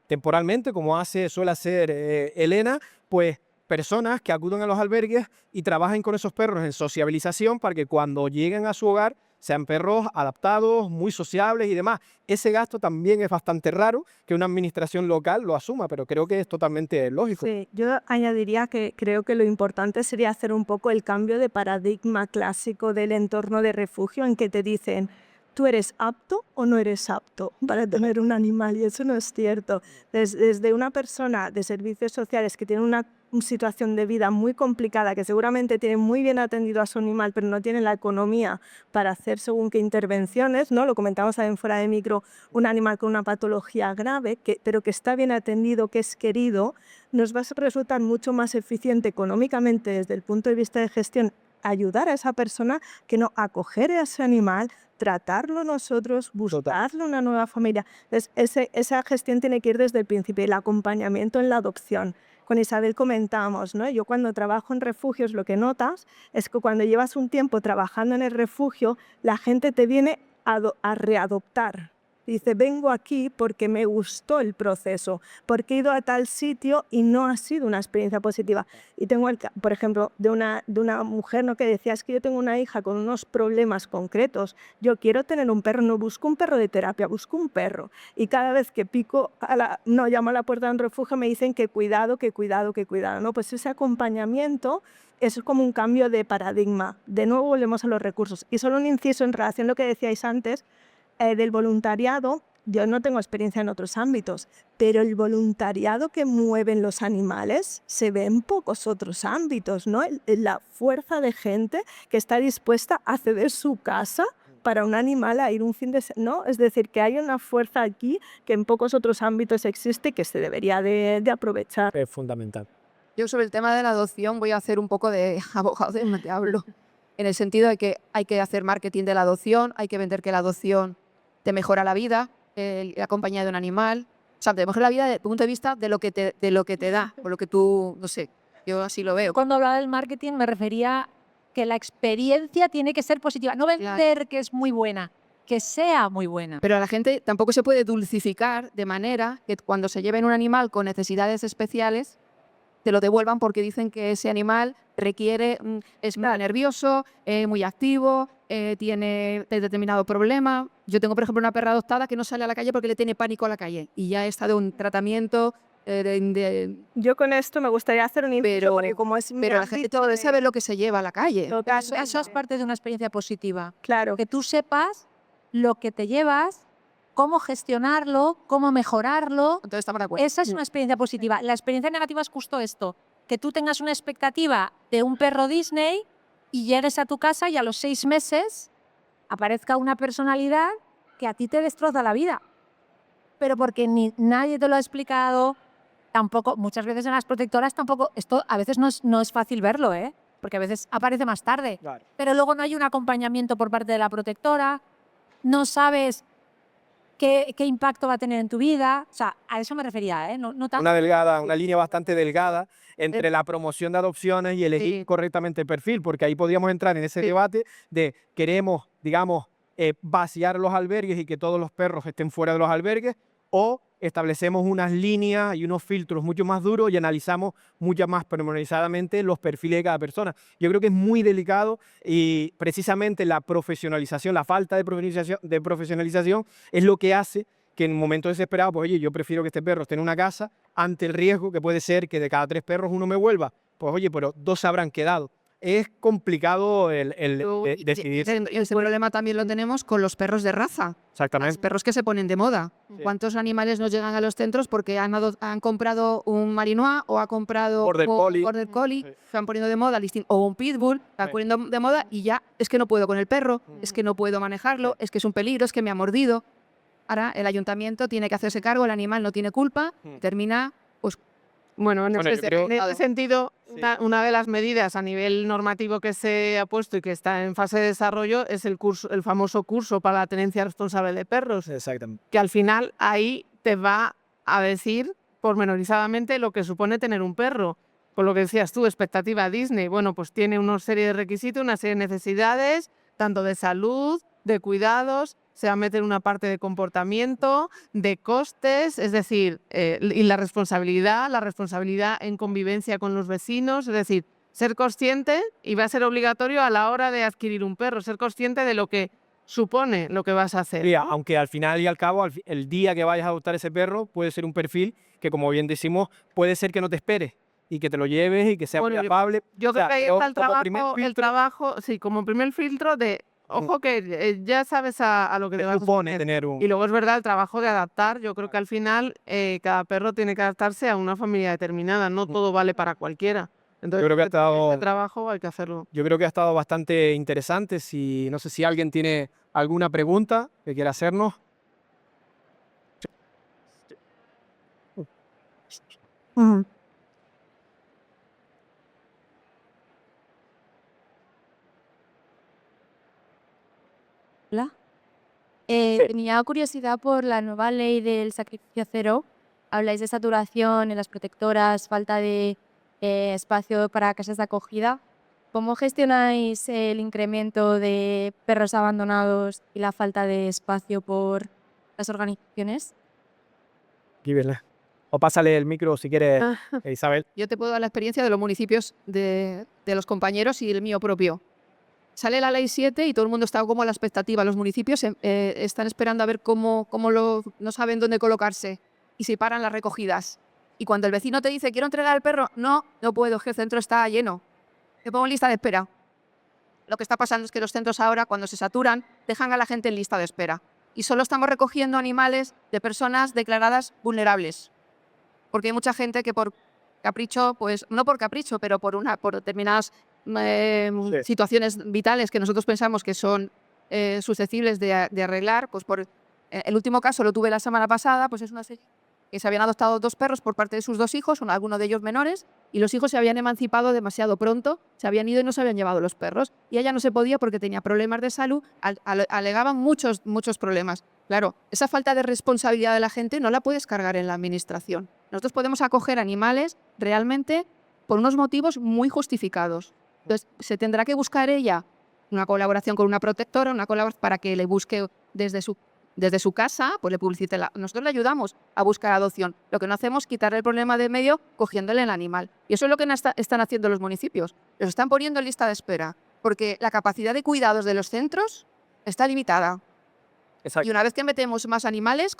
temporalmente, como suele hacer Elena, pues personas que acudan a los albergues y trabajen con esos perros en sociabilización para que cuando lleguen a su hogar sean perros adaptados, muy sociables y demás. Ese gasto también es bastante raro que una administración local lo asuma, pero creo que es totalmente lógico. Sí, yo añadiría que creo que lo importante sería hacer un poco el cambio de paradigma clásico del entorno de refugio, en que te dicen, ¿tú eres apto o no eres apto para tener un animal? Y eso no es cierto. Desde una persona de servicios sociales que tiene una situación de vida muy complicada, que seguramente tiene muy bien atendido a su animal, pero no tiene la economía para hacer según qué intervenciones, ¿no? Lo comentamos también fuera de micro, un animal con una patología grave, pero que está bien atendido, que es querido, nos va a resultar mucho más eficiente económicamente desde el punto de vista de gestión ayudar a esa persona que no acoger a ese animal, tratarlo nosotros, buscarle una nueva familia. Entonces, esa gestión tiene que ir desde el principio, el acompañamiento en la adopción. Con Isabel comentábamos, ¿no? Yo cuando trabajo en refugios lo que notas es que cuando llevas un tiempo trabajando en el refugio, la gente te viene a readoptar. Dice, vengo aquí porque me gustó el proceso, porque he ido a tal sitio y no ha sido una experiencia positiva. Y tengo, por ejemplo, de una mujer, ¿no?, que decía, es que yo tengo una hija con unos problemas concretos, yo quiero tener un perro, no busco un perro de terapia, busco un perro. Y cada vez que llamo a la puerta de un refugio, me dicen que cuidado, que cuidado, que cuidado, ¿no? Pues ese acompañamiento es como un cambio de paradigma. De nuevo volvemos a los recursos. Y solo un inciso en relación a lo que decíais antes, del voluntariado. Yo no tengo experiencia en otros ámbitos, pero el voluntariado que mueven los animales se ve en pocos otros ámbitos, ¿no? La fuerza de gente que está dispuesta a ceder su casa para un animal a ir un fin de semana, ¿no? Es decir, que hay una fuerza aquí que en pocos otros ámbitos existe y que se debería de aprovechar. Es fundamental. Yo sobre el tema de la adopción voy a hacer un poco de abogado del diablo, en el sentido de que hay que hacer marketing de la adopción, hay que vender que la adopción te mejora la vida, la compañía de un animal, o sea, te mejora la vida desde el punto de vista de lo que te da, o lo que tú, no sé, yo así lo veo. Cuando hablaba del marketing me refería que la experiencia tiene que ser positiva, no vender que es muy buena, que sea muy buena. Pero a la gente tampoco se puede dulcificar de manera que cuando se lleven un animal con necesidades especiales te lo devuelvan porque dicen que ese animal es muy nervioso, muy activo, tiene determinado problema. Yo tengo, por ejemplo, una perra adoptada que no sale a la calle porque le tiene pánico a la calle y ya he estado en un tratamiento Yo con esto me gustaría hacer un inciso, porque como es pero la gente todo debe saber lo que se lleva a la calle. Eso es parte de una experiencia positiva. Claro. Que tú sepas lo que te llevas, cómo gestionarlo, cómo mejorarlo. Entonces estamos de acuerdo. Esa es una experiencia positiva. La experiencia negativa es justo esto, que tú tengas una expectativa de un perro Disney y llegues a tu casa y a los 6 meses aparezca una personalidad que a ti te destroza la vida. Pero porque nadie te lo ha explicado, tampoco, muchas veces en las protectoras tampoco, esto a veces no es fácil verlo, porque a veces aparece más tarde. Claro. Pero luego no hay un acompañamiento por parte de la protectora, no sabes qué impacto va a tener en tu vida. O sea, a eso me refería, no tanto. Una línea bastante delgada entre la promoción de adopciones y elegir correctamente el perfil, porque ahí podríamos entrar en ese debate de queremos, digamos, vaciar los albergues y que todos los perros estén fuera de los albergues, o establecemos unas líneas y unos filtros mucho más duros y analizamos mucho más pormenorizadamente los perfiles de cada persona. Yo creo que es muy delicado y precisamente la profesionalización, la falta de profesionalización es lo que hace que en momentos desesperados, pues oye, yo prefiero que este perro esté en una casa ante el riesgo que puede ser que de cada 3 perros uno me vuelva. Pues oye, pero 2 se habrán quedado. Es complicado decidir. Ese problema también lo tenemos con los perros de raza. Exactamente. Los perros que se ponen de moda. Sí. ¿Cuántos animales nos llegan a los centros porque han comprado un Malinois o ha comprado Border un Collie. Border Collie, Sí. se van poniendo de moda, o un Pitbull, se van poniendo de moda y ya es que no puedo con el perro, es que no puedo manejarlo, es que es un peligro, es que me ha mordido. Ahora el ayuntamiento tiene que hacerse cargo, el animal no tiene culpa, termina pues. Bueno, Bueno, yo creo- en ese sentido, Sí. una de las medidas a nivel normativo que se ha puesto y que está en fase de desarrollo es el famoso curso para la tenencia responsable de perros, Exactamente. que al final ahí te va a decir pormenorizadamente lo que supone tener un perro. con lo que decías tú, expectativa Disney. Bueno, pues tiene una serie de requisitos, una serie de necesidades, tanto de salud, de cuidados, se va a meter una parte de comportamiento, de costes, es decir, y la responsabilidad en convivencia con los vecinos, es decir, ser consciente, y va a ser obligatorio a la hora de adquirir un perro, ser consciente de lo que supone lo que vas a hacer, Sí, ¿no? aunque al final y al cabo, el día que vayas a adoptar ese perro, puede ser un perfil que, como bien decimos, puede ser que no te esperes y que te lo lleves y que sea muy Bueno, afable. Yo O creo sea, que ahí creo está como primer el filtro trabajo, sí, como primer filtro de, ojo que ya sabes a lo que que te vas a supone exponer. tener un... Y luego es verdad el trabajo de adaptar. Yo creo que al final cada perro tiene que adaptarse a una familia determinada. No todo vale para cualquiera. Yo Entonces, creo que ha este estado, trabajo hay que hacerlo. yo creo que ha estado bastante interesante. No sé si alguien tiene alguna pregunta que quiera hacernos. Ujú. Hola. Sí. Tenía curiosidad por la nueva ley del sacrificio cero. Habláis de saturación en las protectoras, falta de espacio para casas de acogida. ¿Cómo gestionáis el incremento de perros abandonados y la falta de espacio por las organizaciones? Aquí, Belén. O pásale el micro si quieres, Isabel. Yo te puedo dar la experiencia de los municipios de los compañeros y el mío propio. Sale la ley 7 y todo el mundo está como a la expectativa. Los municipios están esperando a ver no saben dónde colocarse y se paran las recogidas. Y cuando el vecino te dice, quiero entregar al perro, no puedo, es que el centro está lleno. Te pongo en lista de espera. Lo que está pasando es que los centros ahora, cuando se saturan, dejan a la gente en lista de espera. Y solo estamos recogiendo animales de personas declaradas vulnerables. Porque hay mucha gente que por capricho, pues no por capricho, pero por determinadas Sí. situaciones vitales que nosotros pensamos que son susceptibles de arreglar, pues el último caso lo tuve la semana pasada, pues es una señora que se habían adoptado 2 perros por parte de sus 2 hijos, algunos de ellos menores, y los hijos se habían emancipado demasiado pronto, se habían ido y no se habían llevado los perros. Y ella no se podía porque tenía problemas de salud, alegaban muchos problemas. Claro, esa falta de responsabilidad de la gente no la puedes cargar en la administración. Nosotros podemos acoger animales realmente por unos motivos muy justificados. Entonces, se tendrá que buscar ella una colaboración con una protectora, para que le busque desde su casa, pues le publicite. Nosotros le ayudamos a buscar adopción. Lo que no hacemos es quitarle el problema de medio cogiéndole el animal. Y eso es lo que están haciendo los municipios. Los están poniendo en lista de espera, porque la capacidad de cuidados de los centros está limitada. Exacto. Y una vez que metemos más animales,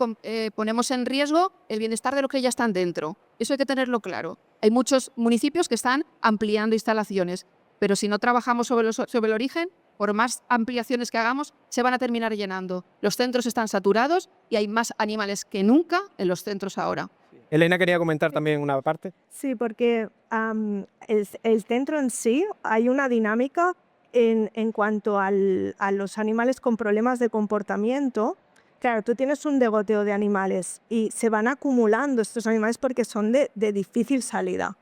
ponemos en riesgo el bienestar de los que ya están dentro. Eso hay que tenerlo claro. Hay muchos municipios que están ampliando instalaciones, pero si no trabajamos sobre el origen, por más ampliaciones que hagamos, se van a terminar llenando. Los centros están saturados y hay más animales que nunca en los centros ahora. Elena quería comentar también una parte. Sí, porque el centro en sí hay una dinámica en cuanto a los animales con problemas de comportamiento. Claro, tú tienes un degoteo de animales y se van acumulando estos animales porque son de difícil salida.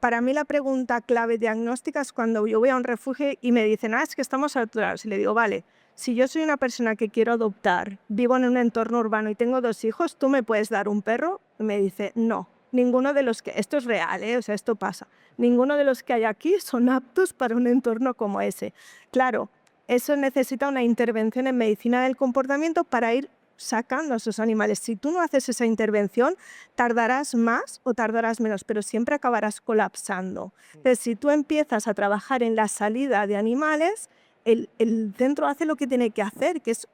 Para mí la pregunta clave diagnóstica es cuando yo voy a un refugio y me dicen, es que estamos saturados. Y le digo, vale, si yo soy una persona que quiero adoptar, vivo en un entorno urbano y tengo 2 hijos, ¿tú me puedes dar un perro? Y me dice, no, ninguno de los que, esto es real, o sea, esto pasa, ninguno de los que hay aquí son aptos para un entorno como ese. Claro, eso necesita una intervención en medicina del comportamiento para ir sacando a esos animales. Si tú no haces esa intervención, tardarás más o tardarás menos, pero siempre acabarás colapsando. Entonces, si tú empiezas a trabajar en la salida de animales, el centro hace lo que tiene que hacer, que es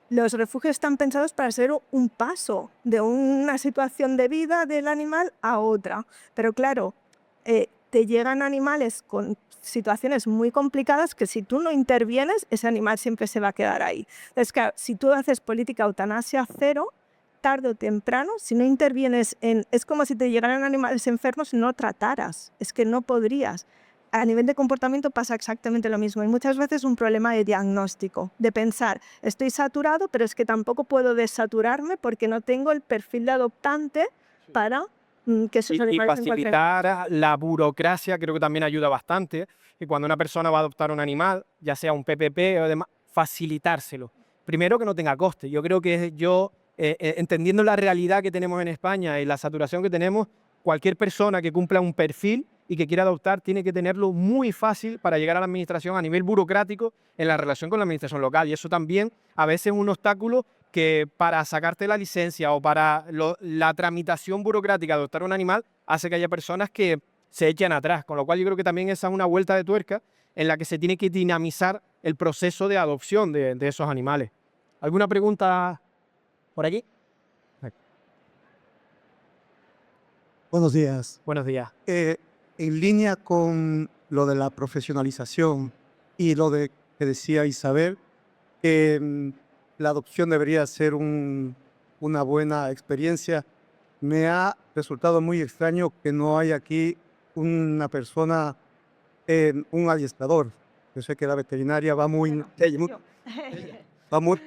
los refugios están pensados para ser un paso de una situación de vida del animal a otra. Pero claro, te llegan animales con situaciones muy complicadas que si tú no intervienes, ese animal siempre se va a quedar ahí. Entonces, claro, si tú haces política eutanasia cero, tarde o temprano, si no intervienes es como si te llegaran animales enfermos y no trataras, es que no podrías. A nivel de comportamiento pasa exactamente lo mismo y muchas veces un problema de diagnóstico, de pensar, estoy saturado, pero es que tampoco puedo desaturarme porque no tengo el perfil de adoptante para que esos Y animales se encuentren. facilitar la burocracia creo que también ayuda bastante. Que cuando una persona va a adoptar un animal, ya sea un PPP o demás, facilitárselo. Primero, que no tenga coste. Yo creo que entendiendo la realidad que tenemos en España y la saturación que tenemos, cualquier persona que cumpla un perfil y que quiera adoptar tiene que tenerlo muy fácil para llegar a la administración a nivel burocrático en la relación con la administración local. Y eso también a veces es un obstáculo que para sacarte la licencia o para la tramitación burocrática de adoptar un animal hace que haya personas que se echen atrás. Con lo cual yo creo que también esa es una vuelta de tuerca en la que se tiene que dinamizar el proceso de adopción de esos animales. ¿Alguna pregunta por aquí? Buenos días. Buenos días. En línea con lo de la profesionalización y lo de que decía Isabel, que la adopción debería ser una buena experiencia, me ha resultado muy extraño que no hay aquí una persona, un adiestrador. Yo sé que la veterinaria va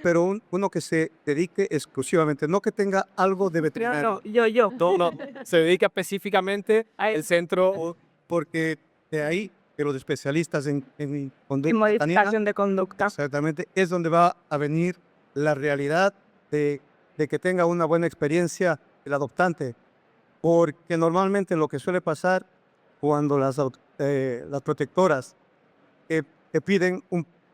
pero uno que se dedique exclusivamente, no que tenga algo de veterinario. Yo. No, se dedica específicamente al centro. Porque de ahí que los especialistas en Y conducta modificación canina, de conducta. exactamente, es donde va a venir la realidad de que tenga una buena experiencia el adoptante. Porque normalmente lo que suele pasar cuando las protectoras te piden,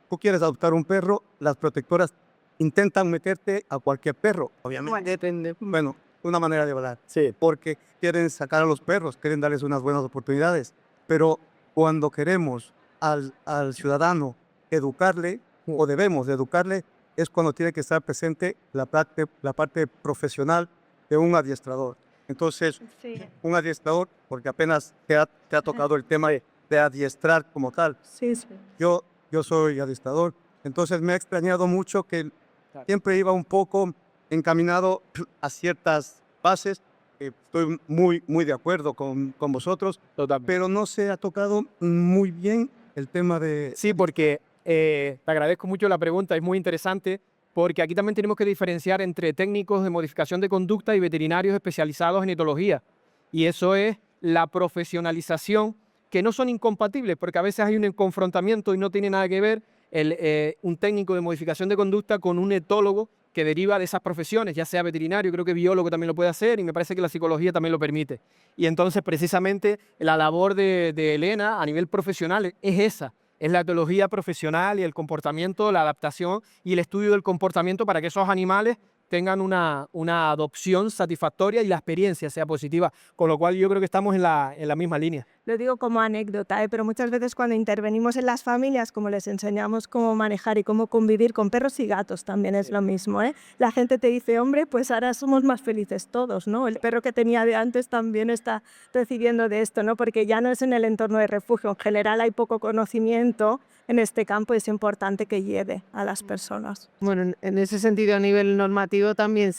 tú quieres adoptar un perro, las protectoras intentan meterte a cualquier perro, obviamente. Depende. Bueno, una manera de hablar. Sí. Porque quieren sacar a los perros, quieren darles unas buenas oportunidades. Pero cuando queremos al ciudadano educarle, o debemos de educarle, es cuando tiene que estar presente la parte profesional de un adiestrador. Entonces, Sí, un adiestrador, porque apenas te ha tocado el tema de adiestrar como tal. sí. Yo soy adiestrador, entonces me ha extrañado mucho que siempre iba un poco encaminado a ciertas bases. Estoy muy de acuerdo con vosotros, Totalmente. pero no se ha tocado muy bien el tema de... Sí, porque te agradezco mucho la pregunta, es muy interesante, porque aquí también tenemos que diferenciar entre técnicos de modificación de conducta y veterinarios especializados en etología. Y eso es la profesionalización, que no son incompatibles, porque a veces hay un confrontamiento y no tiene nada que ver un técnico de modificación de conducta con un etólogo que deriva de esas profesiones, ya sea veterinario, creo que biólogo también lo puede hacer y me parece que la psicología también lo permite. Y entonces precisamente la labor de Elena a nivel profesional es esa, es la etología profesional y el comportamiento, la adaptación y el estudio del comportamiento para que esos animales tengan una adopción satisfactoria y la experiencia sea positiva, con lo cual yo creo que estamos en la misma línea. Lo digo como anécdota, pero muchas veces cuando intervenimos en las familias, como les enseñamos cómo manejar y cómo convivir con perros y gatos, también es lo mismo, ¿eh? La gente te dice, hombre, pues ahora somos más felices todos, ¿no? El perro que tenía de antes también está recibiendo de esto, ¿no? Porque ya no es en el entorno de refugio, en general hay poco conocimiento en este campo, es importante que llegue a las personas. Bueno, en ese sentido, a nivel normativo también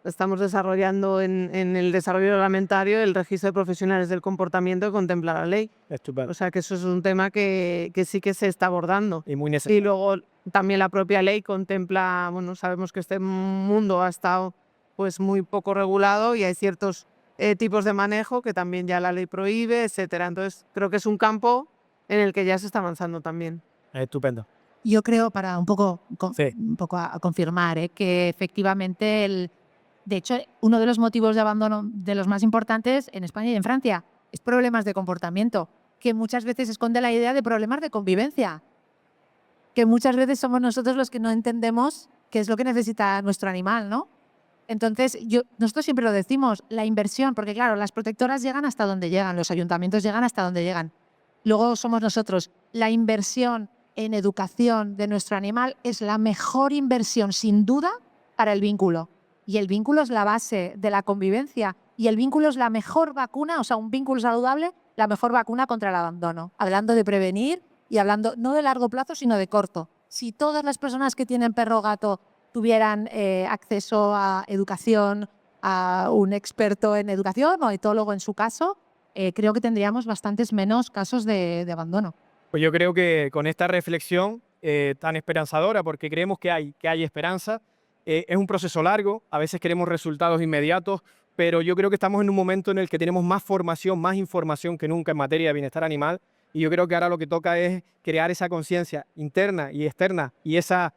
estamos desarrollando en el desarrollo reglamentario el registro de profesionales del comportamiento que contempla la ley. Estupendo. O sea que eso es un tema que sí que se está abordando. Y muy necesario. Y luego también la propia ley contempla, bueno, sabemos que este mundo ha estado pues muy poco regulado y hay ciertos tipos de manejo que también ya la ley prohíbe, etcétera. Entonces creo que es un campo en el que ya se está avanzando también. Estupendo. Yo creo, para un poco Sí. a confirmar, que efectivamente, de hecho, uno de los motivos de abandono de los más importantes en España y en Francia es problemas de comportamiento, que muchas veces esconde la idea de problemas de convivencia, que muchas veces somos nosotros los que no entendemos qué es lo que necesita nuestro animal, ¿no? Entonces, nosotros siempre lo decimos, la inversión, porque claro, las protectoras llegan hasta donde llegan, los ayuntamientos llegan hasta donde llegan. Luego somos nosotros. La inversión en educación de nuestro animal es la mejor inversión, sin duda, para el vínculo. Y el vínculo es la base de la convivencia. Y el vínculo es la mejor vacuna, o sea, un vínculo saludable, la mejor vacuna contra el abandono. Hablando de prevenir y hablando no de largo plazo, sino de corto. Si todas las personas que tienen perro o gato tuvieran acceso a educación, a un experto en educación o etólogo en su caso, creo que tendríamos bastantes menos casos de abandono. Pues yo creo que con esta reflexión tan esperanzadora, porque creemos que hay esperanza, es un proceso largo, a veces queremos resultados inmediatos, pero yo creo que estamos en un momento en el que tenemos más formación, más información que nunca en materia de bienestar animal, y yo creo que ahora lo que toca es crear esa conciencia interna y externa y esa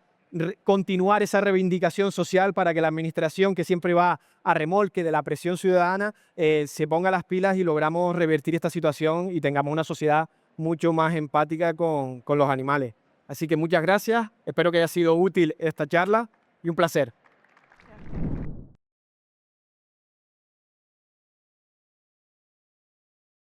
continuar esa reivindicación social para que la administración, que siempre va a remolque de la presión ciudadana, se ponga las pilas y logramos revertir esta situación y tengamos una sociedad mucho más empática con los animales. Así que muchas gracias, espero que haya sido útil esta charla y un placer.